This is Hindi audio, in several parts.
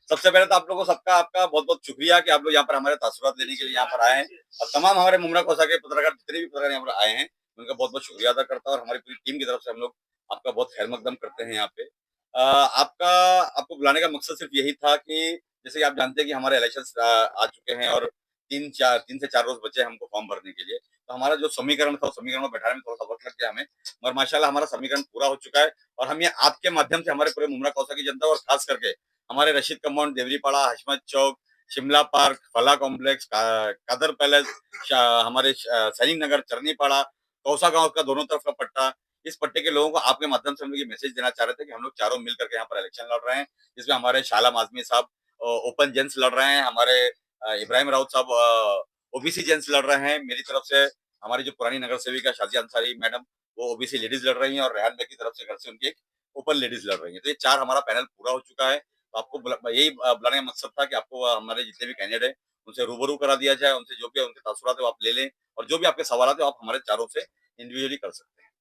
सबसे पहले तो आप लोगों को सबका आपका बहुत-बहुत शुक्रिया कि आप लोग यहाँ पर हमारे तासुरात लेने के लिए यहाँ पर आए हैं और तमाम हमारे मुमरा कोसा के पत्रकार जितने भी पत्रकार यहाँ पर आए हैं, उनका बहुत-बहुत शुक्रिया अदा करता हूँ और हमारी पूरी टीम की तरफ से हम लोग आपका बहुत खैर मकदम करते हैं यहाँ पे। आपका आपको बुलाने का मकसद सिर्फ यही था कि जैसे कि आप जानते हैं कि हमारे इलेक्शंस आ चुके हैं और 3 से 4 रोज़ बचे हैं हमको फॉर्म भरने के लिए। तो हमारा जो समीकरण था, उस समीकरण को बैठाने में थोड़ा-सा वक़्त लग गया हमें, मगर माशाल्लाह हमारा समीकरण पूरा हो चुका है और हम ये आपके माध्यम से हमारे पूरे मुमरा कौसा की जनता और खास करके हमारे रशीद कंपाउंड, देवरीपाड़ा, हशमत चौक, शिमला पार्क, फला कॉम्प्लेक्स, कादर पैलेस, हमारे सैनिक नगर, चरनीपाड़ा, कौसा गाँव का दोनों तरफ का पट्टा, इस पट्टे के लोगों को आपके माध्यम से हम लोग ये मैसेज देना चाह रहे थे कि हम लोग चारों मिल करके यहाँ पर इलेक्शन लड़ रहे हैं, जिसमें हमारे शालाम आज़मी साहब ओपन जेंट्स लड़ रहे हैं, हमारे इब्राहिम राउत साहब ओबीसी जेंट्स लड़ रहे हैं, मेरी तरफ से हमारी जो पुरानी नगर सेविका शाजिया अंसारी मैडम, वो ओबीसी लेडीज लड़ रही हैं और रेहान बेग की तरफ से घर से उनकी एक ओपन लेडीज लड़ रही हैं। तो ये 4 हमारा पैनल पूरा हो चुका है। तो आपको यही बुलाने का मकसद था कि आपको हमारे जितने भी कैंडिडेट हैं, उनसे रूबरू करा दिया जाए, उनसे जो भी उनके तासुरात है वो आप ले लें और जो भी आपके सवालात है, वो आप हमारे चारों से इंडिविजुअली कर सकते हैं।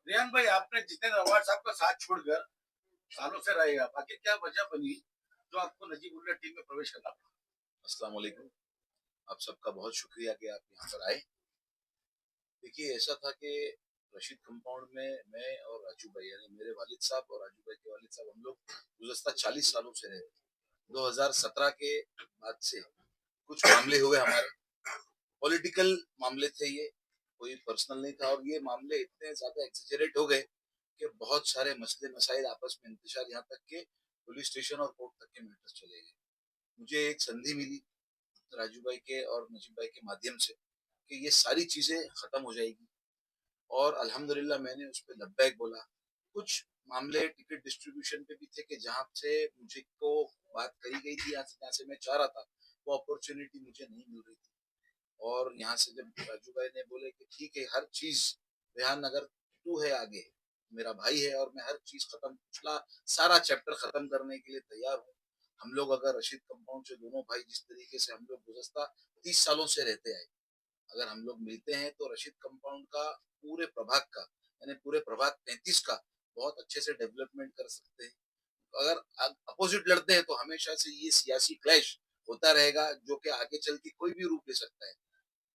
रेहान भाई, आपने जितेंद्र अवार्ड साहब का साथ छोड़कर सालों से रहे आप, आखिर क्या वजह बनी जो आपको नजीबुल्लाह टीम में प्रवेश करना पड़ा? अस्सलाम वालेकुम। आप सबका बहुत शुक्रिया कि आप यहाँ पर आए। देखिए, ऐसा था कि रशीद कंपाउंड में मैं और राजू भाई यानी मेरे वालिद साहब और राजू भाई के वालिद साहब हम लोग गुज़श्ता 40 सालों से रहे। 2017 के बाद से कुछ मामले हुए हमारे, पॉलिटिकल मामले थे ये, कोई पर्सनल नहीं था और ये मामले इतने ज़्यादा एक्ज़ैजरेट हो गए कि बहुत सारे मसले मसाइल आपस में इंतशार यहाँ तक के पुलिस स्टेशन और कोर्ट तक के मैटर्स चले गए। मुझे एक संधि मिली राजू भाई के और नजीब भाई के माध्यम से कि ये सारी चीजें खत्म हो जाएगी और अल्हम्दुलिल्लाह मैंने उस पर लब्बैक बोला। कुछ मामले टिकट डिस्ट्रीब्यूशन पे भी थे कि जहाँ से मुझे को बात करी गई थी, जहाँ से मैं चाह रहा था वो अपॉर्चुनिटी मुझे नहीं मिल रही थी और यहाँ से जब राजू भाई ने बोले कि ठीक है, हर चीज रेहान अगर तू है आगे, मेरा भाई है और मैं हर चीज खत्म, पिछला सारा चैप्टर खत्म करने के लिए तैयार हूँ। हम लोग अगर रशीद कंपाउंड से दोनों भाई जिस तरीके से हम लोग गुजश्ता 30 सालों से रहते आए, अगर हम लोग मिलते हैं तो रशीद कंपाउंड का पूरे प्रभाग का यानी पूरे प्रभाग 35 का बहुत अच्छे से डेवलपमेंट कर सकते हैं। अगर अपोजिट लड़ते हैं तो हमेशा से ये सियासी क्लैश होता रहेगा जो कि आगे चल के कोई भी रूप ले सकता है।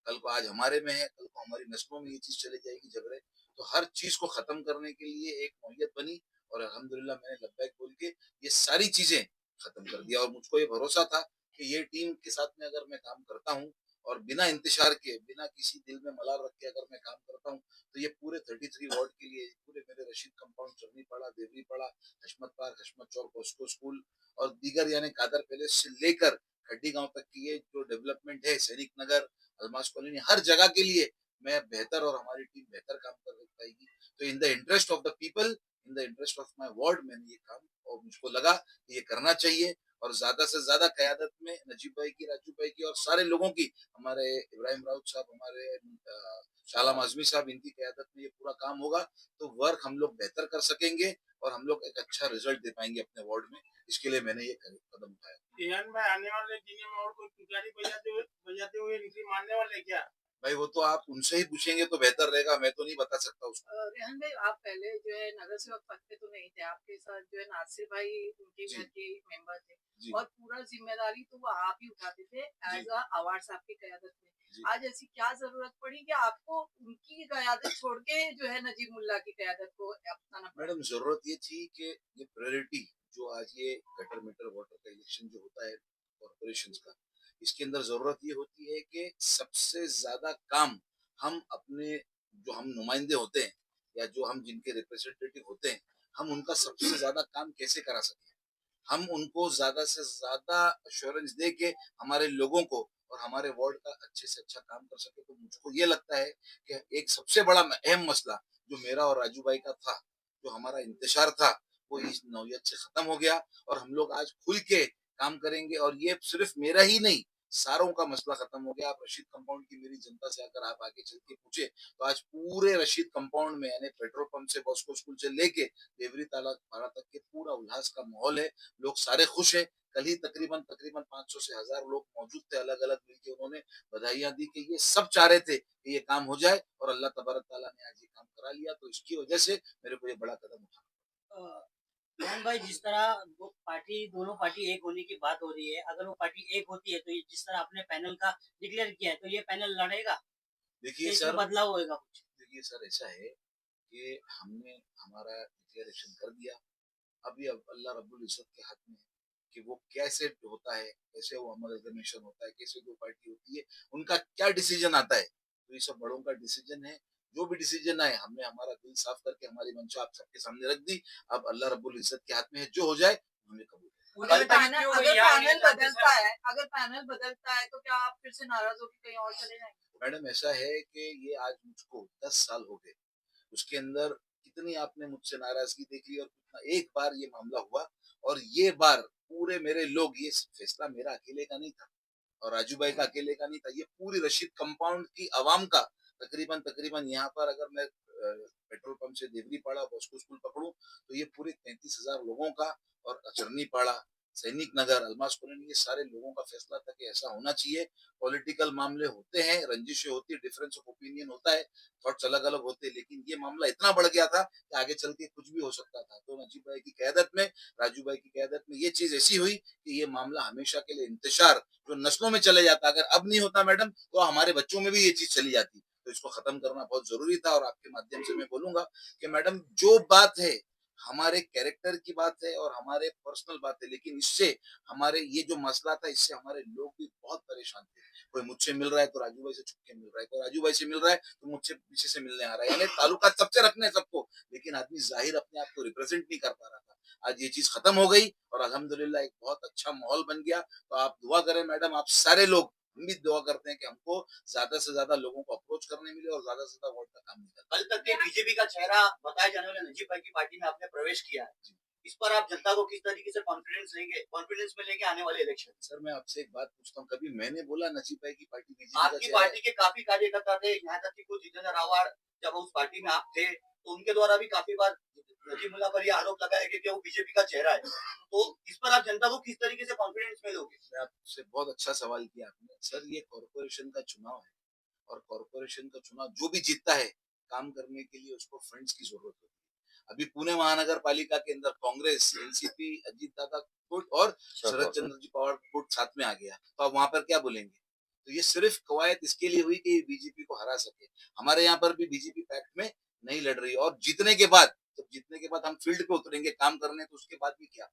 कल को आज हमारे में है, कल को हमारी नस्लों में ये चीज चली जाएगी झगड़े। तो हर चीज को खत्म करने के लिए एक नौयत बनी और अल्हम्दुलिल्लाह मैंने लब्बैक बोल के ये सारी चीजें खत्म कर दिया और मुझको ये भरोसा था कि ये टीम के साथ में अगर मैं काम करता हूँ और बिना इंतजार के, बिना किसी दिल में मलाल रख के अगर मैं काम करता हूँ तो ये पूरे 33 वार्ड के लिए, पूरे मेरे रशीद कंपाउंड, चरनीपाड़ा, देवरीपाड़ा, हशमत पार्क, हशमत चौक, बॉस्को स्कूल और दीगर यानी कादर पैलेस से लेकर खड्डी गांव तक की ये जो डेवलपमेंट है, सैनिक नगर, अलमास कॉलोनी, हर जगह के लिए मैं बेहतर और हमारी टीम बेहतर काम कर पाएगी। तो in the interest of the people, in the interest of my ward मैंने ये काम और मुझको लगा कि ये करना चाहिए और ज्यादा से ज्यादा कयादत में नजीब भाई की, राजू भाई की और सारे लोगों की, हमारे इब्राहिम राउत साहब, हमारे शालाम आजमी साहब, इनकी कयादत में ये पूरा काम होगा तो वर्क हम लोग बेहतर कर सकेंगे और हम लोग एक अच्छा रिजल्ट दे पाएंगे अपने वार्ड में। इसके लिए मैंने ये कदम उठाया। रेहान भाई, आने वाले दिनों में और कोई पुजारी बजाते हुए एंट्री मारने वाले क्या? भाई वो तो आप उनसे ही पूछेंगे तो बेहतर रहेगा, मैं तो नहीं बता सकता उसको। रेहान भाई, आप पहले जो है नगर सेवक पद पे तो नहीं थे, आपके साथ जो है नासिर भाई उनके घर के मेंबर थे और पूरा जिम्मेदारी तो वो आप ही उठाते थे एज अ अवार्ड साहब की क़यादत में। आज ऐसी क्या जरूरत पड़ी कि आपको उनकी क़यादत छोड़ के जो है नजीब मुल्ला की क़यादत को अपनाना पड़ा? मैडम जरूरत ये थी कि ये प्रायोरिटी जो आज ये गटर मीटर वाटर का इलेक्शन जो होता है कॉर्पोरेशन का, इसके अंदर जरूरत ये होती है कि सबसे ज्यादा काम हम अपने जो हम नुमाइंदे होते हैं या जो हम जिनके रिप्रेजेंटेटिव होते हैं, हम उनका सबसे ज्यादा काम कैसे करा सकें, हम उनको ज्यादा से ज्यादा अश्योरेंस दे के हमारे लोगों को और हमारे वार्ड का अच्छे से अच्छा काम कर सके। तो मुझको ये लगता है कि एक सबसे बड़ा अहम मसला जो मेरा और राजू भाई का था, जो हमारा इंतजार था, वो इस नौयत से खत्म हो गया और हम लोग आज खुल के काम करेंगे और ये सिर्फ मेरा ही नहीं, सारों का मसला खत्म हो गया। आप रशीद कंपाउंड की मेरी जनता से अगर आप आगे चल के पूछे तो आज पूरे रशीद कंपाउंड में यानी पेट्रोल पंप से बॉस्को स्कूल से लेके देवरी ताला पारा तक के पूरा उल्लास का माहौल है। लोग सारे खुश हैं। कल ही तकरीबन तकरीबन 500 से 1000 लोग मौजूद थे, अलग अलग मिलके उन्होंने बधाइयां दी कि ये सब चाह रहे थे कि ये काम हो जाए और अल्लाह तबारक ताला ने आज ये काम करा लिया। तो इसकी वजह से मेरे को ये बड़ा कदम उठाना। मोहन भाई, जिस तरह दोनों पार्टी एक होने की बात हो रही है, अगर वो पार्टी एक होती है तो ये जिस तरह आपने पैनल का डिक्लेयर किया है, तो ये पैनल लड़ेगा, देखिए इसमें सर, बदलाव होएगा कुछ? देखिए सर, ऐसा है कि हमने हमारा डिक्लेरेशन कर दिया। अभी अब अल्लाह रब्बुल इज्जत के हाथ में है कि वो कैसे होता है, कैसे वो अमलगमेशन होता है, कैसे दो पार्टी होती है, उनका क्या डिसीजन आता है, तो ये सब बड़ों का डिसीजन है। जो भी डिसीजन आए, हमने हमारा दिल साफ करके हमारी मंशा आप सबके सामने रख दी। अब अल्लाह रब्बुल इज्जत के हाथ में है, जो हो जाए हमें कबूल है। अगर पैनल बदलता है तो क्या आप फिर से नाराज होकर कहीं और चले जाएंगे? मैडम, ऐसा है कि ये आज मुझको 10 साल हो गए, उसके अंदर कितनी आपने मुझसे नाराजगी देखी और कितना एक बार ये मामला हुआ, और ये बार पूरे मेरे लोग, ये फैसला मेरा अकेले का नहीं था और राजू भाई का अकेले का नहीं था, ये पूरी रशीद कंपाउंड की आवाम का तकरीबन तकरीबन यहाँ पर अगर मैं पेट्रोल पंप से देवरी पाड़ा बॉस्को स्कूल पकड़ूं तो ये पूरे 33,000 लोगों का, और अचरनी पाड़ा, सैनिक नगर, अलमास कॉलोनी, ये सारे लोगों का फैसला था कि ऐसा होना चाहिए। पॉलिटिकल मामले होते हैं, रंजिशें होती है, डिफरेंस ऑफ ओपिनियन होता है, थॉट्स अलग अलग होते हैं, लेकिन ये मामला इतना बढ़ गया था कि आगे चल के कुछ भी हो सकता था। तो नजीब भाई की क़यादत में, राजू भाई की क़यादत में ये चीज ऐसी हुई कि ये मामला हमेशा के लिए इंतशार जो नस्लों में चले जाता, अगर अब नहीं होता मैडम तो हमारे बच्चों में भी ये चीज चली जाती। तो इसको खत्म करना बहुत जरूरी था, और आपके माध्यम से मैं बोलूंगा कि मैडम, जो बात है हमारे कैरेक्टर की बात है और हमारे पर्सनल बात है, लेकिन इससे हमारे ये जो मसला था, इससे हमारे लोग भी बहुत परेशान थे। कोई मुझसे मिल रहा है तो राजू भाई से छुप के मिल रहा है, कोई राजू भाई से मिल रहा है तो मुझसे पीछे से मिलने आ रहा है, यानी ताल्लुकात सबसे रखने सबको, लेकिन आदमी जाहिर अपने आप को रिप्रेजेंट नहीं कर पा रहा था। आज ये चीज खत्म हो गई और अल्हम्दुलिल्लाह एक बहुत अच्छा माहौल बन गया। तो आप दुआ करें मैडम, आप सारे लोग, हम भी दुआ करते हैं कि हमको ज्यादा से ज्यादा लोगों को अप्रोच करने मिले और ज्यादा से ज्यादा वोट का काम निकले। कल तक के बीजेपी का चेहरा बताए जाने वाले नजीब भाई की पार्टी में आपने प्रवेश किया है, इस पर आप जनता को किस तरीके से कॉन्फिडेंस में लेंगे आने वाले इलेक्शन? सर, मैं आपसे एक बात पूछता हूँ, कभी मैंने बोला नजीब भाई की पार्टी बीजेपी का आपकी चेहरा है? पार्टी के काफी कार्यकर्ता थे, यहाँ तक कि खुद जितेंद्र आव्हाड जब उस पार्टी में आप थे तो उनके द्वारा भी काफी बार नजीमुल्लाह पर यह आरोप लगाया गया कि वो बीजेपी का चेहरा है। तो इस पर आप जनता को किस तरीके से कॉन्फिडेंस में लोगे? मैं आपसे बहुत अच्छा सवाल किया आपने। सर, ये कॉरपोरेशन का चुनाव है, और कॉरपोरेशन का चुनाव जो भी जीतता है, काम करने के लिए उसको फंड्स की जरूरत होती है। अभी पुणे महानगर पालिका के अंदर कांग्रेस, एनसीपी, अजीत दादा गुट और शरद चंद्र जी पवार गुट साथ में आ गया, तो आप वहां पर क्या बोलेंगे? तो ये सिर्फ कवायद इसके लिए हुई कि बीजेपी को हरा सके। हमारे यहाँ पर भी बीजेपी पैक्ट में नहीं लड़ रही, और जीतने के बाद, जब जीतने के बाद हम फील्ड पे उतरेंगे काम करने, तो उसके बाद भी क्या?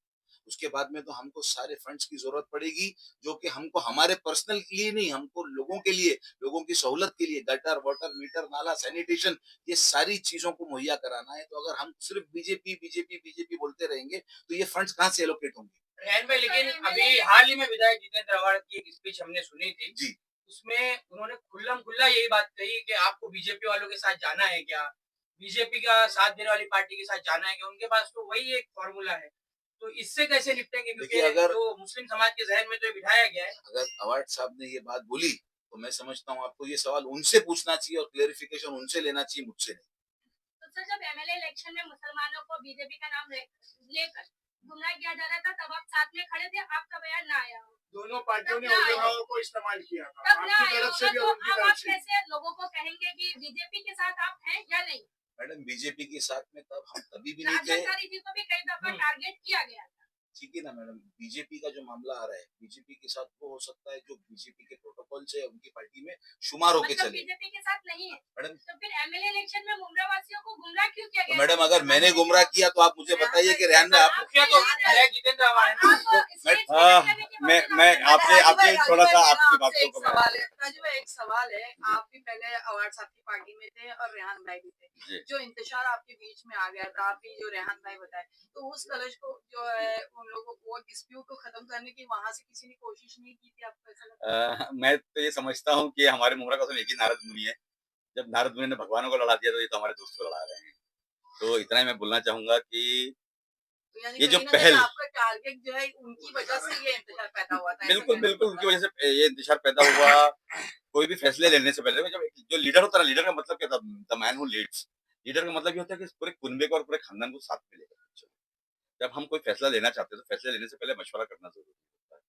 उसके बाद में तो हमको सारे फंड्स की जरूरत पड़ेगी, जो कि हमको हमारे पर्सनल के लिए नहीं, हमको लोगों के लिए, लोगों की सहूलत के लिए, गटर, वाटर, मीटर, नाला, सैनिटेशन, ये सारी चीजों को मुहैया कराना है। तो अगर हम सिर्फ बीजेपी बीजेपी बीजेपी बोलते रहेंगे तो ये फंड्स कहाँ से एलोकेट होंगे? रेहन भाई, लेकिन अभी हाल ही में विधायक जितेंद्र आव्हाड की एक स्पीच हमने सुनी थी जी, उसमें उन्होंने खुल्लम खुल्ला यही बात कही कि आपको बीजेपी वालों के साथ जाना है क्या, बीजेपी का साथ देने वाली पार्टी के साथ जाना है क्या, उनके पास तो वही एक फॉर्मूला है। तो इससे कैसे निपटेंगे, क्योंकि देखिए, अगर जो मुस्लिम समाज के जहन में तो ये बिठाया गया है। अगर अवार्ड साहब ने ये बात बोली तो मैं समझता हूँ आपको ये सवाल उनसे पूछना चाहिए और क्लेरिफिकेशन उनसे लेना चाहिए, मुझसे नहीं। तो सर, जब एमएलए इलेक्शन में मुसलमानों को बीजेपी का नाम लेकर गुमराह किया जा रहा था, तब आप साथ में खड़े थे, आपका बयान ना आया हो। दोनों पार्टियों ने तब ना आया। उग्रवाद को इस्तेमाल किया था, तब ना आपकी आया तरफ से होगा, भी तो और उनकी अब तरफ आप से। कैसे लोगों को कहेंगे कि बीजेपी के साथ आप हैं या नहीं? मैडम, बीजेपी के साथ में तब हम कभी भी नहीं थे। राजस्थानी जी को भी कई दफा टारगेट किया गया था। ठीक है ना मैडम, बीजेपी का जो मामला आ रहा है, बीजेपी के साथ वो हो सकता है जो बीजेपी के प्रोटोकॉल से उनकी पार्टी में शुमार होके मतलब चले। बीजेपी के साथ नहीं है, मैडम, तो फिर एमएलए इलेक्शन में मुमरा वासियों को गुमराह क्यों किया तो गया? मैडम अगर मैंने गुमराह किया तो आप मुझे बताइए कि रेहान भाई, आप मुखिया तो विधायक जितेंद्र आव्हाड है ना। मैं आपसे थोड़ा सा आपकी बातों एक को सवाल है राजू भाई, एक सवाल है। आप भी पहले अवार्ड साहब की पार्टी में थे और रेहान भाई भी थे, जी। जो इंतशार आपके बीच में आ गया था, आपकी जो रेहान भाई बताए, तो उस कलश को जो है उन लोगों को वो डिस्प्यूट को खत्म करने की वहां से किसी ने कोशिश नहीं की थी? आपको ऐसा लगता है? मैं तो ये समझता हूँ कि हमारे मुमरा कसम एक ही नारद मुनि है। जब नारद मुनि ने भगवानों को लड़ा दिया तो ये तो हमारे दोस्त को लड़ा रहे हैं। तो इतना ही मैं बोलना चाहूंगा कि तो यानी ये जो कहीं ना कहीं पहल, आपका टारगेट जो है उनकी वजह से ये इंतजार पैदा हुआ था। ऐसा बिल्कुल कहना बिल्कुल मतलब उनकी वजह से ये इंतजार पैदा हुआ। कोई भी फैसले लेने से पहले जब जो लीडर होता है ना, लीडर का मतलब क्या था? The man who leads. Leader का मतलब ये होता है कि पूरे कुनबे को और पूरे खानदान को साथ में लेकर चलो। जब हम कोई फैसला लेना चाहते हैं तो फैसले लेने से पहले मशवरा करना जरूरी होता है।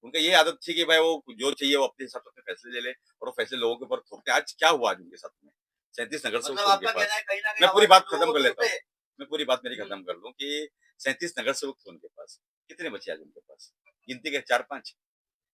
उनका ये आदत थी कि भाई वो जो चाहिए वो अपने हिसाब से अपने फैसले ले ले और वो फैसले लोगों के ऊपर थोपते। आज क्या हुआ आज उनके साथ में? 37 नगर से मतलब आपका कहना है कहीं ना कहीं मैं पूरी बात खत्म कर लेता हूँ। मैं पूरी बात मेरी खत्म कर दूं कि 37 नगर सेवक थे उनके पास, कितने बचे आज उनके पास? गिनती के 4-5।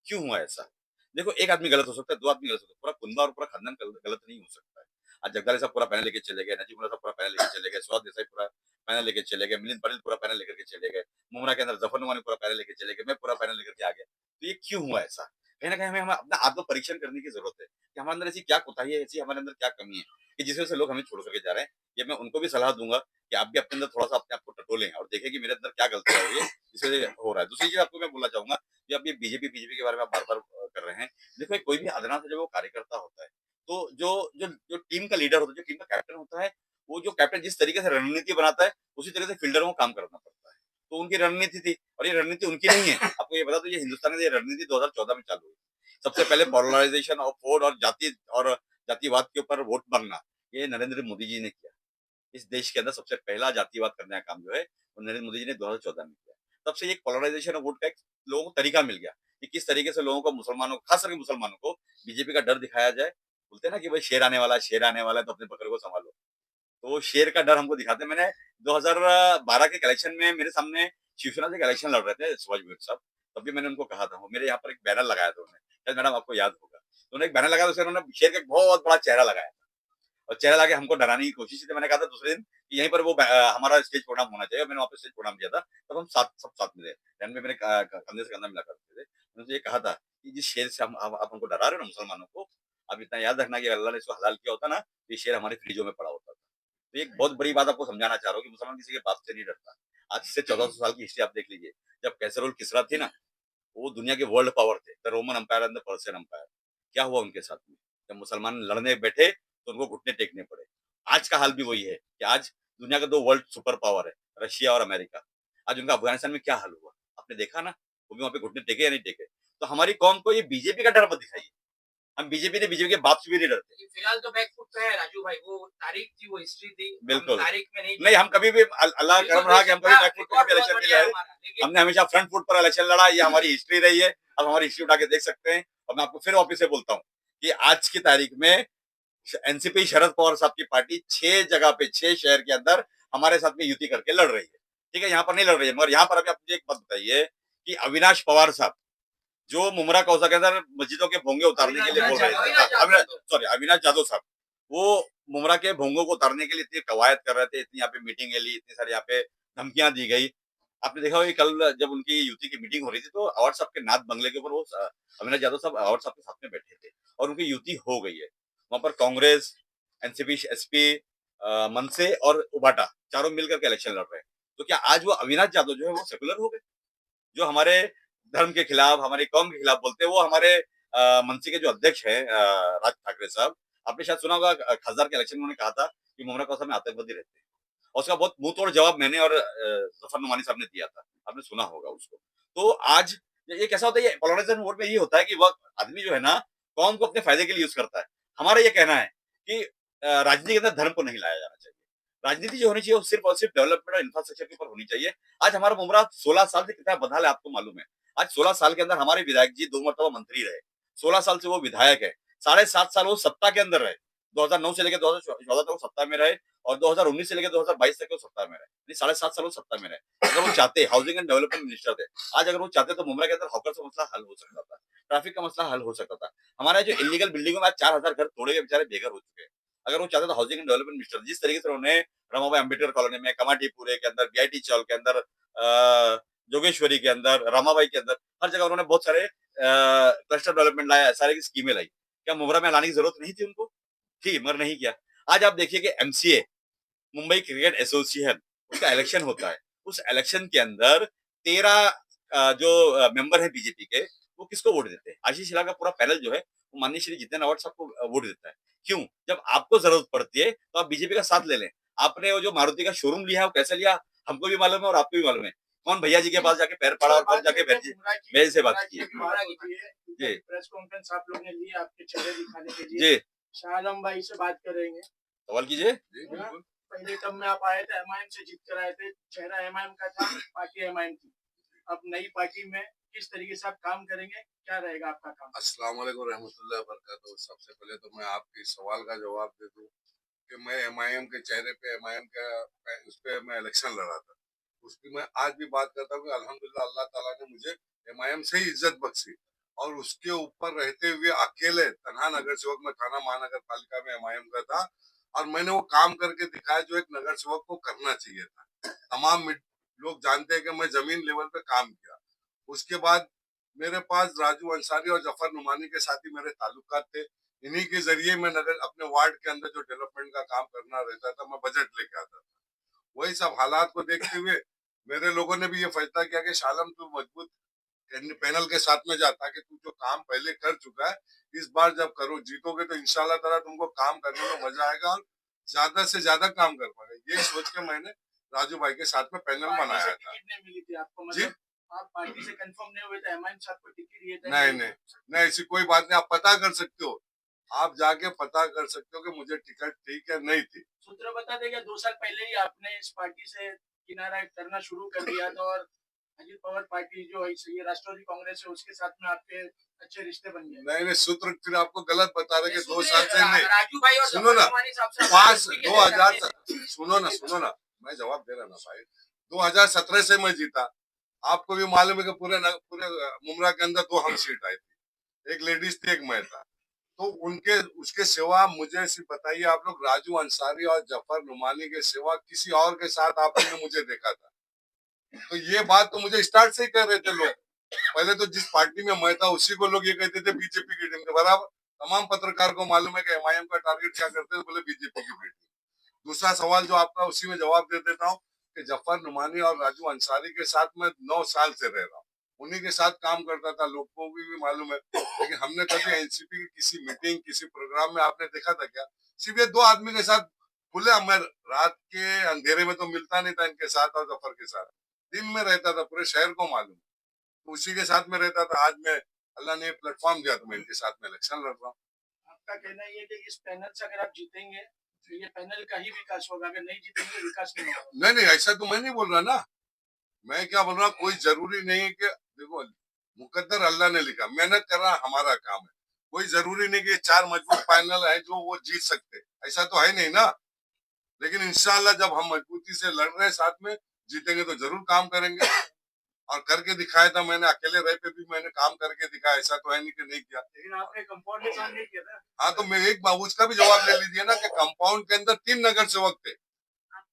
क्यों हुआ ऐसा? देखो, एक आदमी गलत हो सकता है, 2 आदमी गलत हो सकता है, पूरा कुनबा और पूरा खानदान गलत नहीं हो सकता है। आज जगदाली साहब पूरा पैनल लेके चले गए, नजीमुल्लाह साहब पूरा पैनल लेके चले गए, सुहास देसाई पूरा पैनल लेके चले गए, मिलिंद पटेल पूरा पैनल लेकर के चले गए, मुमरा के अंदर जफर नुमानी पूरा पैनल लेके चले गए, मैं पूरा पैनल लेकर के आ गया। तो ये क्यों हुआ ऐसा? कहीं न कहीं हमें हमें अपना आत्म परीक्षण करने की ज़रूरत है कि हमारे अंदर ऐसी क्या कोताही है, ऐसी हमारे अंदर क्या कमी है कि जिस वजह से लोग हमें छोड़ कर के जा रहे हैं। ये मैं उनको भी सलाह दूँगा कि आप भी अपने अंदर थोड़ा-सा अपने आप को टटोलें और देखें कि मेरे अंदर क्या गलतियाँ हो रही है, जिस वजह से हो रहा है। दूसरी चीज़ आपको मैं बोलना चाहूँगा कि आप ये बीजेपी के बारे में आप बार-बार कर रहे हैं। देखो, कोई भी अदना से जब वो कार्यकर्ता होता है, तो जो टीम का लीडर होता है, जो टीम का कैप्टन होता है, वो जो कैप्टन जिस तरीके से रणनीति बनाता है, उसी तरह से फील्डरों को काम करना पड़ता है। तो उनकी रणनीति थी और ये रणनीति उनकी नहीं है। आपको ये बता दूं, ये हिंदुस्तान में ये रणनीति 2014 में चालू हुई। सबसे पहले पोलराइजेशन और फोड़ और जातिवाद के ऊपर वोट मांगना, ये नरेंद्र मोदी जी ने किया। इस देश के अंदर सबसे पहला जातिवाद करने का काम जो है, वो नरेंद्र मोदी जी ने 2014 में किया। तब से ये पोलराइजेशन और वोट का एक लोगों को तरीका मिल गया कि किस तरीके से लोगों को, मुसलमानों को, खास करके मुसलमानों को बीजेपी का डर दिखाया जाए। बोलते हैं ना कि भाई शेर आने वाला है, शेर आने वाला है, तो अपने बकरे को संभालो। तो वो शेर का डर हमको दिखाते हैं। मैंने 2012 के इलेक्शन में मेरे सामने शिवसेना से एक इलेक्शन लड़ रहे थे सुभाष भाई साहब, तब भी मैंने उनको कहा था, वो मेरे यहाँ पर एक बैनर लगाया था उन्होंने, शायद मैडम आपको याद होगा। तो उन्होंने एक बैनर लगाया, उसमें उन्होंने शेर का एक बहुत बड़ा चेहरा लगाया और चेहरा लगा के हमको डराने की कोशिश की। तो मैंने कहा था दूसरे दिन कि यहीं पर वो हमारा स्टेज प्रोग्राम होना चाहिए। मैंने वहाँ पे स्टेज प्रोग्राम किया था, तब हम सब साथ में थे। रन में मैंने कंधे से कंधा मिला करते थे। मैंने उनसे ये कहा था कि जिस शेर से आप हमको डरा रहे हो ना मुसलमानों को, आप इतना याद रखना कि अल्लाह ने इसको हलाल किया होता ना, तो ये शेर हमारे फ्रिजों में पड़ा होता था। तो एक बहुत बड़ी बात आपको समझाना चाह रहा हूँ कि मुसलमान किसी के बाप से नहीं डरता। आज से 1400 साल की हिस्ट्री आप देख लीजिए। जब कैसर और किसरा थी ना, वो दुनिया के वर्ल्ड पावर थे, the Roman empire and the Persian empire. क्या हुआ उनके साथ में? जब मुसलमान लड़ने बैठे तो उनको घुटने टेकने पड़े। आज का हाल भी वही है कि आज दुनिया का 2 वर्ल्ड सुपर पावर है, रशिया और अमेरिका। आज उनका अफगानिस्तान में क्या हाल हुआ? आपने देखा ना, वो भी वहाँ पे घुटने टेके या नहीं टेके? तो हमारी कौम को ये बीजेपी का डर मत दिखाइए। हम बीजेपी के बाप से भी नहीं डरते। लेकिन फिलहाल तो बैकफुट पे है राजू भाई, वो तारीख थी, वो हिस्ट्री थी, हम बिल्कुल। तारीख में नहीं नहीं, हम कभी भी अल्लाह का करम रहा कि हम कभी बैकफुट पे रिकॉर्ड कभी बहुत इलेक्शन नहीं बढ़िया है लड़े। हमारा, लेकिन हमने हमेशा फ्रंट फुट पर इलेक्शन लड़ा, ये हमारी हिस्ट्री रही है। अब हमारी हिस्ट्री उठा के देख सकते हैं। और मैं आपको फिर वापस से बोलता हूँ कि आज की तारीख में एनसीपी शरद पवार साहब की पार्टी 6 जगह पे, 6 शहर के अंदर हमारे साथ में युति करके लड़ रही है। ठीक है, यहाँ पर नहीं लड़ रही है, मगर यहाँ पर अभी आप मुझे एक बात बताइए कि अविनाश पवार साहब, जो मुमरा कौसा के अंदर मस्जिदों के भोंगे उतारने के लिए बोल रहे थे, अविनाश यादव साहब, वो मुमरा के भोंगों को उतारने के लिए इतनी कवायद कर रहे थे, इतनी यहाँ पे मीटिंग ली, इतनी सारी यहाँ पे धमकियां दी गई। आपने देखा होगा कि कल जब उनकी युति की मीटिंग हो रही थी, तो अवार्ड साहब के नाथ बंगले के ऊपर वो अविनाश यादव साहब अवार्ड साहब के साथ में बैठे थे और उनकी युति हो गई है। वहां पर कांग्रेस, एनसीपी, एसपी, मनसे और उबाटा चारों मिलकर के इलेक्शन लड़ रहे हैं। तो क्या आज वो अविनाश यादव जो है वो सेकुलर हो गए? जो हमारे धर्म के खिलाफ, हमारी कौम के खिलाफ बोलते हैं, वो हमारे मनसे के जो अध्यक्ष हैं राज ठाकरे साहब, आपने शायद सुना होगा खासदार के इलेक्शन में उन्होंने कहा था कि मुमरा कौसा में आतंकवादी रहते हैं। और उसका बहुत मुंह तोड़ जवाब मैंने और जफर नुमानी साहब ने दिया था। आपने सुना होगा उसको। तो आज ये कैसा होता है, ये पोलराइजेशन वोट में ये होता है कि वह आदमी जो है ना, कौम को अपने फायदे के लिए यूज करता है। हमारा ये कहना है कि राजनीति के अंदर धर्म को नहीं लाया जाना चाहिए। राजनीति जो होनी चाहिए वो सिर्फ और सिर्फ डेवलपमेंट और इंफ्रास्ट्रक्चर के ऊपर होनी चाहिए। आज हमारा मुमरा 16 साल से कितना बदहाल है आपको मालूम है। आज 16 साल के अंदर हमारे विधायक जी 2 मरतबा मंत्री रहे। 16 साल से वो विधायक है। 7.5 साल वो सत्ता के अंदर रहे। 2009 से लेकर 2014 तक वो सत्ता में रहे और 2019 से लेकर 2022 तक वो सत्ता में रहे। 7.5 साल वो सत्ता में रहे। अगर वो चाहते, हाउसिंग एंड डेवलपमेंट मिनिस्टर थे, आज अगर वो चाहते तो मुमरा के अंदर हॉकर का मसला हल हो सकता था, ट्रैफिक का मसला हल हो सकता था। हमारे जो इलीगल बिल्डिंगों में आज 4000 घर तोड़े गए, बेचारे बेघर हो चुके हैं। अगर वो चाहते तो हाउसिंग एंड डेवलपमेंट मिनिस्टर, जिस तरीके से उन्होंने रमाबाई अम्बेडकर कॉलोनी में, कमाटीपुरे के अंदर, बीआईटी चौक के अंदर, जोगेश्वरी के अंदर, रामाबाई के अंदर, हर जगह उन्होंने बहुत सारे क्लस्टर डेवलपमेंट लाया, सारी स्कीमें लाई। क्या मुमरा में लाने की जरूरत नहीं थी उनको? थी, मगर नहीं किया। आज आप देखिए कि एमसीए, मुंबई क्रिकेट एसोसिएशन, उसका इलेक्शन होता है। उस इलेक्शन के अंदर 13 जो मेंबर है बीजेपी के, वो किसको वोट देते हैं? आशीष शेलार का पूरा पैनल जो है, वो माननीय श्री जितेंद्र अवार्ड साहब को वोट देता है। क्यों? जब आपको जरूरत पड़ती है तो आप बीजेपी का साथ ले लें। आपने वो जो मारुति का शोरूम लिया है, वो कैसे लिया, हमको भी मालूम है और आपको भी मालूम है। कौन भैया जी के पास जाके पैर पड़ा और कौन जाके मेरे से बात की? जी प्रेस कॉन्फ्रेंस आप लोग ने ली आपके चेहरे दिखाने के लिए। जी, शाह आलम भाई से बात करेंगे। सवाल कीजिए। पहले तब में आप आए थे, एमआईएम से जीत कर आए थे, चेहरा एमआईएम का था, पार्टी एमआईएम की। अब नई पार्टी में किस तरीके से आप काम करेंगे, क्या रहेगा आपका काम? अस्सलाम वालेकुम रहमतुल्लाहि व बरकातहू। सबसे पहले तो मैं आपके सवाल का जवाब दे दूं कि मैं एमआईएम के चेहरे पे एमआईएम का उस पे मैं इलेक्शन लड़ा था, उसकी मैं आज भी बात करता हूँ कि अल्हम्दुलिल्लाह अल्लाह ताला ने मुझे एमआईएम से ही इज्जत बख्शी, और उसके ऊपर रहते हुए अकेले तन्हा नगर सेवक में थाना महानगर पालिका में एमआईएम का था, और मैंने वो काम करके दिखाया जो एक नगर सेवक को करना चाहिए था। तमाम लोग जानते हैं कि मैं जमीन लेवल पे काम किया। उसके बाद मेरे पास राजू अंसारी और जफर नुमानी के साथ ही मेरे ताल्लुकात थे। इन्हीं के जरिए मैं नगर अपने वार्ड के अंदर जो डेवलपमेंट का काम करना रहता था, मैं बजट लेके आता था। वही सब हालात को देखते हुए मेरे लोगों ने भी ये फैसला किया कि शालम तू मजबूत पैनल के साथ में जा, ताकि तू जो काम पहले कर चुका है इस बार जब करो जीतोगे तो इंशाल्लाह ताला तुमको काम करने में मजा आएगा और ज्यादा से ज्यादा काम कर पाएगा। ये सोच के मैंने राजू भाई के साथ में पैनल पार्टी से बनाया था। टिकट नहीं मिली थी आपको, जी मतलब आप पार्टी से कंफर्म नहीं हुए थे, एमआईएम साहब को टिकट दिए थे? नहीं, ऐसी कोई बात नहीं, आप पता कर सकते हो, आप जाके पता कर सकते हो कि मुझे टिकट थी क्या नहीं थी। सूत्र बता देगा 2 साल पहले ही आपने इस पार्टी से किनारा करना शुरू कर दिया था, और अजित पवार पार्टी जो है ये राष्ट्रवादी कांग्रेस है उसके साथ में आपके अच्छे रिश्ते बन गए। नहीं, सूत्र फिर आपको गलत बता रहे कि 2 साल से नहीं। राजू भाई और सुनो ना, जफर नुमानी साहब से 2000 सुनो ना, मैं जवाब दे रहा ना भाई। 2017 से मैं जीता, आपको भी मालूम है कि पूरे मुमरा के अंदर 2 हम सीट आई थी, एक लेडीज थी, एक मैं था। तो उनके उसके सिवा मुझे सिर्फ बताइए आप लोग, राजू अंसारी और जफर नुमानी के सिवा किसी और के साथ आपने मुझे देखा था? तो ये बात तो मुझे स्टार्ट से ही कर रहे थे लोग। पहले तो जिस पार्टी में मैं था उसी को लोग ये कहते थे बीजेपी की टीम के बराबर। तमाम पत्रकार को मालूम है कि एमआईएम का टारगेट क्या करते थे, बोले बीजेपी की टीम। दूसरा सवाल जो आपका उसी में जवाब दे देता हूँ कि जफर नुमानी और राजू अंसारी के साथ मैं 9 साल से रह रहा हूँ, उन्हीं के साथ काम करता था, लोगों को भी मालूम है। लेकिन हमने कभी एनसीपी की किसी मीटिंग किसी प्रोग्राम में आपने देखा था क्या? सिर्फ ये 2 आदमी के साथ खुले, मैं रात के अंधेरे में तो मिलता नहीं था इनके साथ और जफर के साथ, दिन में रहता था, पूरे शहर को मालूम, तो उसी के साथ में रहता था। आज मैं अल्लाह ने प्लेटफॉर्म दिया तो मैं इनके साथ में इलेक्शन लड़ रहा हूँ। आपका कहना ये है कि इस पैनल से अगर आप जीतेंगे तो ये पैनल का ही विकास होगा, अगर नहीं जीतेंगे विकास नहीं होगा? नहीं, ऐसा तो मैं नहीं बोल रहा ना। मैं क्या बोल रहा हूँ, कोई जरूरी नहीं है कि देखो मुकद्दर अल्लाह ने लिखा, मेहनत करना हमारा काम है। कोई जरूरी नहीं कि 4 मजबूत पैनल है जो वो जीत सकते, ऐसा तो है नहीं ना। लेकिन इंशाल्लाह जब हम मजबूती से लड़ रहे साथ में, जीतेंगे तो जरूर काम करेंगे, और करके दिखाया था मैंने। अकेले रह पे भी मैंने काम करके दिखाया, ऐसा तो है नहीं कि नहीं किया। लेकिन आपने कंपाउंड में काम नहीं किया था। हाँ, तो मैं एक बार उसका भी जवाब ले लीजिए ना कि कंपाउंड के अंदर 3 नगर सेवक थे,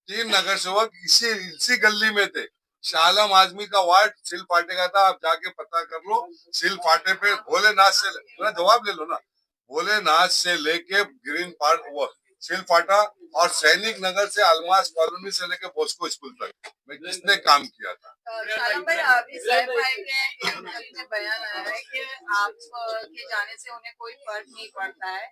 3 नगर सेवक इसी गली में थे। शालम आजमी का वार्ड सिल फाटे का था, आप जाके पता कर लो। सिल फाटे पे भोलेनाथ से, जवाब ले लो ना, भोलेनाथ से लेके ग्रीन पार्क वो सिल फाटा, और सैनिक नगर से अलमास कॉलोनी से लेके बॉस्को स्कूल तक मैं किसने काम किया था। शालम भाई, अभी साहब भाई के एक में बयान आया है कि आप के जाने से उन्हें कोई फर्क नहीं पड़ता है,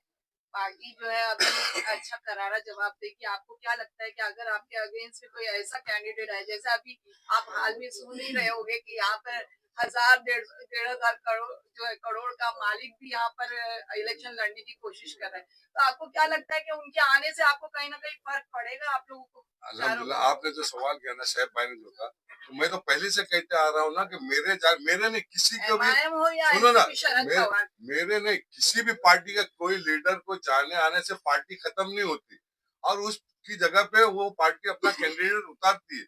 पार्टी जो है अभी अच्छा करारा जवाब देगी। आपको क्या लगता है कि अगर आपके अगेंस्ट कोई ऐसा कैंडिडेट है, जैसे अभी आप हाल में सुन ही रहे होंगे कि यहाँ पर 1,000-1,500 करोड़ जो है करोड़ का मालिक भी यहाँ पर इलेक्शन लड़ने की कोशिश कर रहे हैं, तो आपको क्या लगता है कि उनके आने से आपको कहीं ना कहीं फर्क पड़ेगा आप लोगों को? अल्हम्दुलिल्लाह, आपने जो सवाल किया ना साहब भाई ने जो कहा, तो मैं तो पहले से कहते आ रहा हूँ ना कि मेरे ने किसी को भी, एमआईएम हो या सुनो ना, एनसीपी शरद पवार, मेरे ने किसी भी पार्टी का कोई लीडर को जाने आने से पार्टी खत्म नहीं होती, और उसकी जगह पे वो पार्टी अपना कैंडिडेट उतारती है,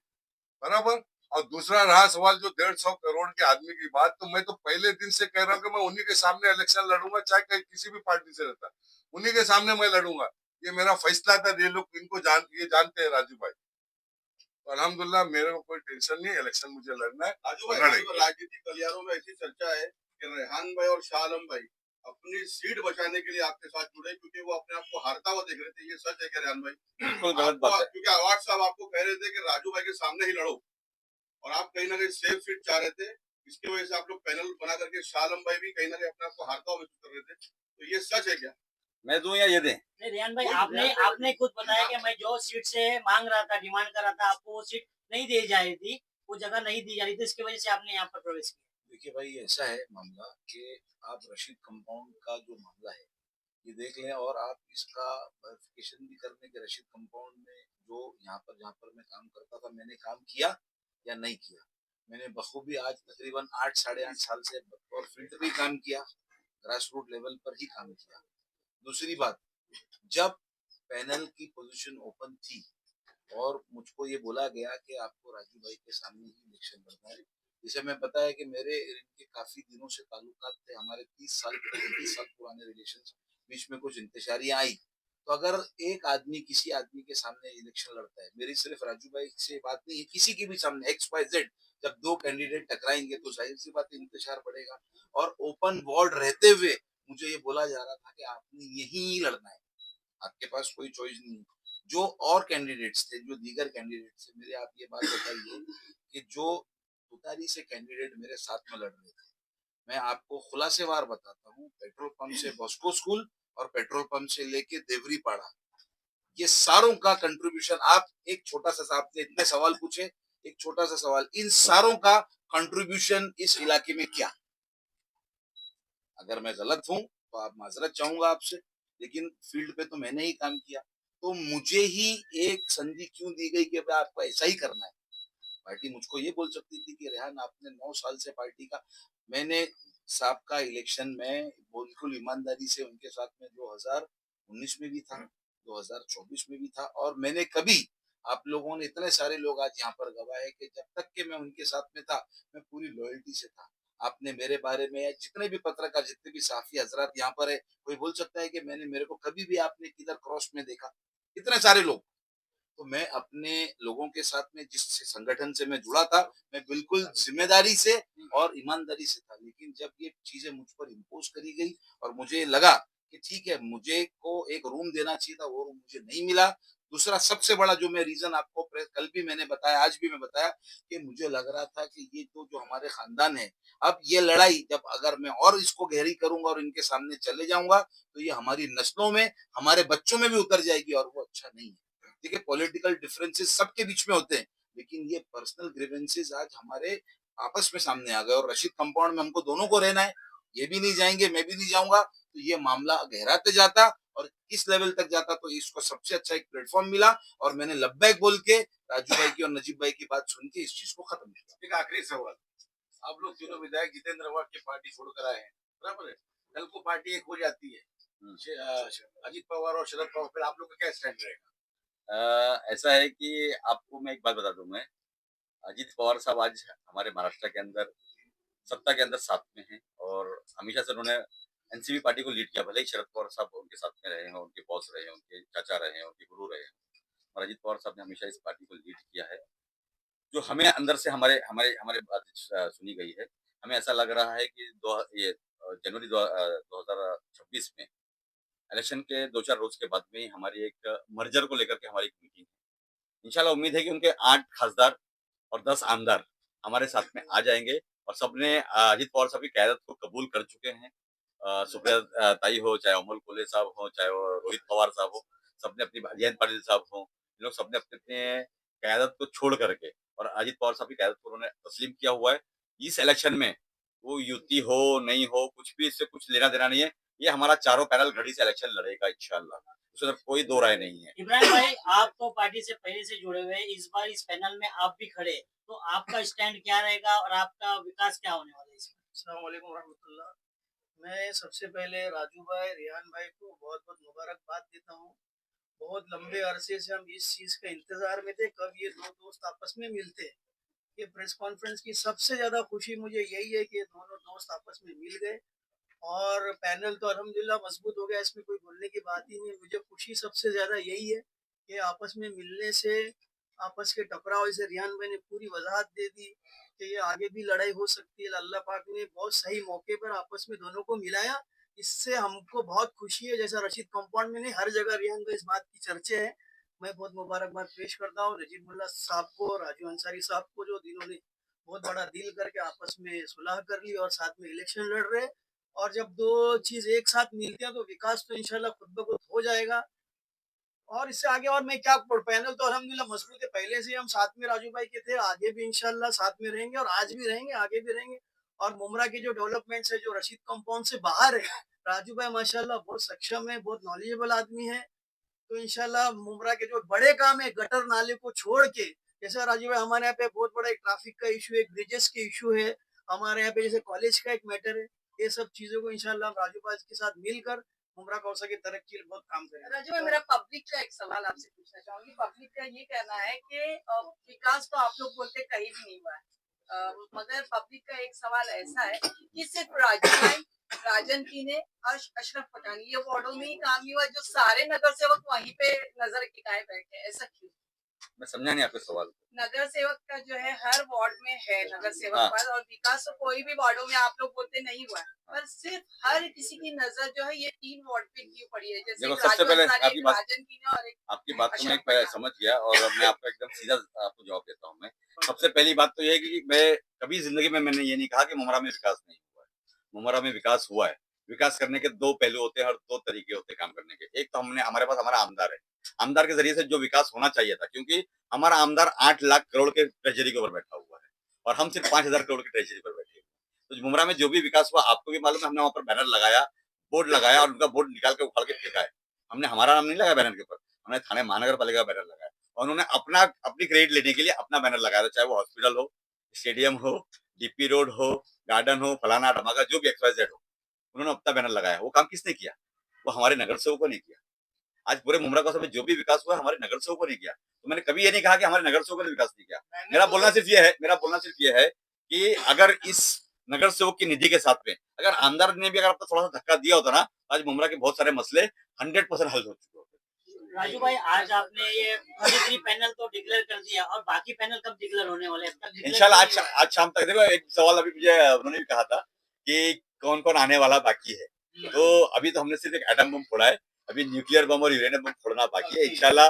बराबर। और दूसरा रहा सवाल जो 150 करोड़ के आदमी की बात, तो मैं तो पहले दिन से कह रहा हूँ कि मैं उन्हीं के सामने इलेक्शन लड़ूंगा, चाहे कहीं किसी भी पार्टी से रहता, उन्हीं के सामने मैं लड़ूंगा। ये मेरा फैसला था, ये लोग इनको ये जानते हैं राजू भाई। तो अल्हम्दुलिल्लाह मेरे को कोई टेंशन नहीं, इलेक्शन मुझे लड़ना है। राजू भाई, राजनीतिक गलियारों में ऐसी चर्चा है कि रेहान भाई और शाह आलम भाई अपनी सीट बचाने के लिए आपके साथ जुड़े, क्योंकि वो अपने आप को हारता हुआ देख रहे थे। ये सच है क्या रेहान भाई? बिल्कुल गलत बात है। क्योंकि अवार्ड साहब आपको कह रहे थे कि राजू भाई के सामने ही लड़ो, और आप कहीं ना कहीं सेफ सीट चाह रहे थे, इसकी वजह से आप लोग पैनल बना करके शाह आलम भाई भी कहीं ना कहीं अपने आप को हारता हुआ महसूस कर रहे थे। तो ये सच है क्या? मैं दूं या ये दें? नहीं रेहान भाई, आपने खुद बताया कि मैं जो सीट से मांग रहा था, डिमांड कर रहा था, आपको वो सीट नहीं दी जा रही थी, वो जगह नहीं दी जा रही थी, इसकी वजह से आपने यहाँ पर प्रवेश किया। देखिए भाई, ऐसा है मामला कि आप रशीद कंपाउंड का जो मामला है ये देख लें, और आप इसका वेरिफिकेशन भी कर लें कि रशीद कंपाउंड में जो जहाँ पर मैं काम करता था, मैंने काम किया या नहीं किया। मैंने बखूबी आज तकरीबन 8 साढ़े 8 साल से और फील्ड पे काम किया, ग्रास रूट लेवल पर ही काम किया। दूसरी बात, जब पैनल की पोजीशन ओपन थी और मुझको ये बोला गया कि आपको राजू भाई के सामने ही इलेक्शन लड़ना है। जिसे मैं पता है कि मेरे इनके काफी दिनों से ताल्लुकात थे, हमारे 30 साल पुराने रिलेशन, बीच में कुछ इंतशारियां आई। तो अगर एक आदमी किसी आदमी के सामने इलेक्शन लड़ता है, मेरी सिर्फ राजू भाई से बात नहीं है, किसी की भी सामने XYZ, जब दो कैंडिडेट टकराएंगे तो जाहिर सी बात इंतजार बढ़ेगा। और ओपन वार्ड रहते हुए मुझे ये बोला जा रहा था कि आपने यही लड़ना है, आपके पास कोई चॉइस नहीं है। जो और कैंडिडेट्स थे, जो दीगर कैंडिडेट्स थे, मेरे आप ये बात बताइए कि जो तुतारी से कैंडिडेट मेरे साथ में लड़ रहे थे, मैं आपको खुलासेवार बताता हूँ, पेट्रोल पंप से बॉस्को स्कूल और पेट्रोल पंप से लेके देवरी पाड़ा, ये सारों का कंट्रीब्यूशन, आप एक छोटा सा, आपने इतने सवाल पूछे, एक छोटा सा सवाल, इन सारों का कंट्रीब्यूशन इस इलाके में क्या? अगर मैं गलत हूं तो आप माजरत चाहूंगा आपसे, लेकिन फील्ड पे तो मैंने ही काम किया। तो मुझे ही एक संधि क्यों दी गई कि भाई आपको ऐसा ही करना है? पार्टी मुझको ये बोल सकती थी कि रेहान आपने 9 साल से पार्टी का, मैंने साहब का इलेक्शन में बिल्कुल ईमानदारी से उनके साथ में 2019 में भी था, 2024 में भी था, और मैंने कभी, आप लोगों ने इतने सारे लोग आज यहाँ पर गवाह है कि जब तक के मैं उनके साथ में था, मैं पूरी लॉयल्टी से था। आपने मेरे बारे में, जितने भी पत्रकार, जितने भी साफी हजरात यहाँ पर है, कोई बोल सकता है कि मेरे को कभी भी आपने किधर क्रॉस में देखा? इतने सारे लोग। तो मैं अपने लोगों के साथ में, जिस संगठन से मैं जुड़ा था, मैं बिल्कुल जिम्मेदारी से और ईमानदारी से था। लेकिन जब ये चीजें मुझ पर इम्पोज करी गई और मुझे लगा कि ठीक है, मुझे को एक रूम देना चाहिए था, वो रूम मुझे नहीं मिला। दूसरा सबसे बड़ा जो मैं रीजन आपको कल भी मैंने बताया, आज भी मैं बताया, कि मुझे लग रहा था कि ये तो जो हमारे खानदान है, अब ये लड़ाई जब अगर मैं और इसको गहरी करूंगा और इनके सामने चले जाऊंगा, तो ये हमारी नस्लों में, हमारे बच्चों में भी उतर जाएगी, और वो अच्छा नहीं है। देखिए, पॉलिटिकल डिफरेंसेस सबके बीच में होते हैं, लेकिन ये पर्सनल ग्रीवेंसेस आज हमारे आपस में सामने आ गए, और रशीद कंपाउंड में हमको दोनों को रहना है, ये भी नहीं जाएंगे, मैं भी नहीं जाऊंगा, तो ये मामला गहराते जाता और किस लेवल तक जाता। तो इसको सबसे अच्छा एक प्लेटफॉर्म मिला और मैंने लब्बैक बोल के राजू भाई की और नजीब भाई की बात सुन के इस चीज को खत्म किया। एक आखिरी सवाल, आप लोग तीनों विधायक जितेंद्र अवार्ड की पार्टी छोड़कर आए हैं, बराबर है? कल को पार्टी एक हो जाती है, अजीत पवार और शरद पवार, फिर आप लोग का क्या स्टैंड रहेगा? ऐसा है कि आपको मैं एक बात बता दूं, मैं, अजीत पवार साहब आज हमारे महाराष्ट्र के अंदर सत्ता के अंदर साथ में हैं, और हमेशा से उन्होंने एनसीपी पार्टी को लीड किया। भले ही शरद पवार साहब उनके साथ में रहे हैं, उनके बॉस रहे हैं, उनके चाचा रहे हैं, उनके गुरु रहे हैं, और अजीत पवार साहब ने हमेशा इस पार्टी को लीड किया है। जो हमें अंदर से हमारे हमारे हमारे बात सुनी गई है, हमें ऐसा लग रहा है कि जनवरी 2026 में इलेक्शन के 2-4 रोज के बाद में ही हमारी एक मर्जर को लेकर के हमारी एक मीटिंग है। इंशाल्लाह उम्मीद है कि उनके 8 खासदार और 10 आमदार हमारे साथ में आ जाएंगे, और सबने अजीत पवार साहब की क़यादत को कबूल कर चुके हैं। सुप्रिया ताई हो, चाहे अमोल कोल्हे साहब हो, चाहे वो रोहित पवार साहब हो, सबने अपनी, जयंत पाटिल साहब हो, इन लोग सबने अपने क़यादत को छोड़ करके और अजीत पवार साहब की क़यादत को उन्होंने तस्लीम किया हुआ है। इस इलेक्शन में वो युति हो नहीं हो, कुछ भी इससे कुछ लेना देना नहीं है। ये हमारा चारों पैनल घड़ी से इलेक्शन लड़ेगा इंशाल्लाह, उसमें कोई दो राय नहीं है। इब्राहिम भाई, आप तो पार्टी से पहले से जुड़े हुए हैं, इस बार इस पैनल में आप भी खड़े, तो आपका स्टैंड क्या रहेगा और आपका विकास क्या होने वाला है इसमें? अस्सलाम वालेकुम रहमतुल्लाह। मैं सबसे पहले राजू भाई, रेहान भाई को बहुत बहुत मुबारकबाद देता हूँ। बहुत लंबे अरसे से हम इस चीज का इंतजार में थे, कब ये दो दोस्त आपस में मिलते हैं। ये प्रेस कॉन्फ्रेंस की सबसे ज्यादा खुशी मुझे यही है कि ये दोनों दोस्त आपस में मिल गए, और पैनल तो अल्हम्दुलिल्लाह मजबूत हो गया, इसमें कोई बोलने की बात ही नहीं। मुझे खुशी सबसे ज्यादा यही है कि आपस में मिलने से, आपस के टकराव से रेहान भाई ने पूरी वजाहत दे दी कि ये आगे भी लड़ाई हो सकती है। अल्लाह पाक ने बहुत सही मौके पर आपस में दोनों को मिलाया, इससे हमको बहुत खुशी है। जैसा रशीद कंपाउंड में नहीं, हर जगह रेहान भाई इस बात की चर्चे है। मैं बहुत मुबारकबाद पेश करता हूँ नजीब मुल्ला साहब को, राजू अंसारी साहब को, जो जिन्होंने बहुत बड़ा डील करके आपस में सुलह कर ली और साथ में इलेक्शन लड़ रहे। और जब दो चीज एक साथ मिलती है तो विकास तो इंशाल्लाह खुद ब खुद हो जाएगा। और इससे आगे और मैं क्या, पैनल तो अल्हम्दुलिल्लाह मजबूत है, पहले से हम साथ में राजू भाई के थे, आगे भी इंशाल्लाह साथ में रहेंगे, और आज भी रहेंगे, आगे भी रहेंगे। और मुमरा के जो डेवलपमेंट्स है, जो रशीद कंपाउंड से बाहर है, राजू भाई माशाल्लाह बहुत सक्षम है, बहुत नॉलेजेबल आदमी है। तो इंशाल्लाह मुमरा के जो बड़े काम है, गटर नाले को छोड़ के, जैसा राजू भाई हमारे यहाँ पे बहुत बड़ा एक ट्रैफिक का इशू है, ब्रिजेस के इशू है, हमारे यहाँ पे जैसे कॉलेज का एक मैटर है, ये सब चीजों को इंशाल्लाह हम राजू भाई के साथ मिलकर मुमरा कौसा की तरक्की के लिए बहुत काम करेंगे। राजू भाई, मेरा पब्लिक का एक सवाल आपसे पूछना चाहूंगी। पब्लिक का ये कहना है कि विकास तो आप लोग बोलते कहीं भी नहीं हुआ है, मगर पब्लिक का एक सवाल ऐसा है कि सिर्फ राजू भाई, राजन कीने और अशरफ पठानी ये वार्डों में ही काम नहीं हुआ, जो सारे नगर सेवक वहीं पे नजर टिकाए बैठे हैं, ऐसा क्यों? मैं समझा नहीं आपके सवाल को। नगर सेवक का जो है हर वार्ड में है नगर सेवक हाँ। पद, और विकास तो कोई भी वार्डों में आप लोग बोलते नहीं हुआ है, पर सिर्फ हर किसी की नजर जो है ये 3 वार्ड पे क्यों पड़ी है? जैसे देखो, एक सबसे राजू पहले अंसारी, आपकी एक बात राजन कीने और एक आपकी बात को मैं अशरफ पठान। समझ गया और मैं आपको एकदम सीधा आपको जवाब देता हूँ। मैं सबसे पहली बात तो ये है कि मैं कभी जिंदगी में मैंने ये नहीं कहा कि मुमरा में विकास नहीं हुआ है। मुमरा में विकास हुआ है। विकास करने के 2 पहलू होते हैं और 2 तरीके होते हैं काम करने के। एक तो हमारे पास हमारा आमदार है। आमदार के जरिए से जो विकास होना चाहिए था, क्योंकि हमारा आमदार 8 लाख करोड़ के ट्रेजरी के ऊपर बैठा हुआ है और हम सिर्फ 5,000 करोड़ की ट्रेजरी पर बैठे हैं। तो मुमरा में जो भी विकास हुआ, आपको भी मालूम है, हमने वहां पर बैनर लगाया, बोर्ड लगाया और उनका बोर्ड निकाल के उखाड़ के फेंका है। हमने हमारा नाम नहीं लगाया बैनर के ऊपर, हमने थाने महानगर पालिका का बैनर लगाया और उन्होंने अपनी क्रेडिट लेने के लिए अपना बैनर लगाया था, चाहे वो हॉस्पिटल हो, स्टेडियम हो, डीपी रोड हो, गार्डन हो, फलाना ढमाका, जो भी XYZ हो, उन्होंने अपना बैनर लगाया। वो काम किसने किया? वो हमारे नगर सेवकों ने किया। आज पूरे मुमरा कौसा में जो भी विकास हुआ हमारे नगर सेवकों ने किया। तो मैंने कभी ये नहीं कहा कि हमारे नगर सेवकों ने विकास नहीं किया। मेरा बोलना सिर्फ ये है कि अगर इस नगर सेवक की निधि के साथ में अगर आमदार ने भी अगर आपको थोड़ा सा धक्का दिया होता ना, आज मुमरा के बहुत सारे मसले 100% हल हो चुके होते। राजू भाई, आज आपने ये 33 पैनल तो डिक्लेयर कर दिया, और बाकी पैनल कब डिक्लेयर होने वाले हैं? इंशाल्लाह आज शाम तक। देखो, एक सवाल अभी मुझे उन्होंने भी कहा था कि कौन कौन आने वाला बाकी है, तो अभी तो हमने सिर्फ एक एटम बम फोड़ा है, अभी न्यूक्लियर बम और यूरेनियम बम फोड़ना बाकी है। इंशाल्लाह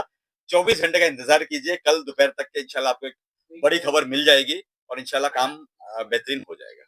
24 घंटे का इंतजार कीजिए, कल दोपहर तक के इंशाल्लाह आपको एक बड़ी खबर मिल जाएगी और इंशाल्लाह काम बेहतरीन हो जाएगा।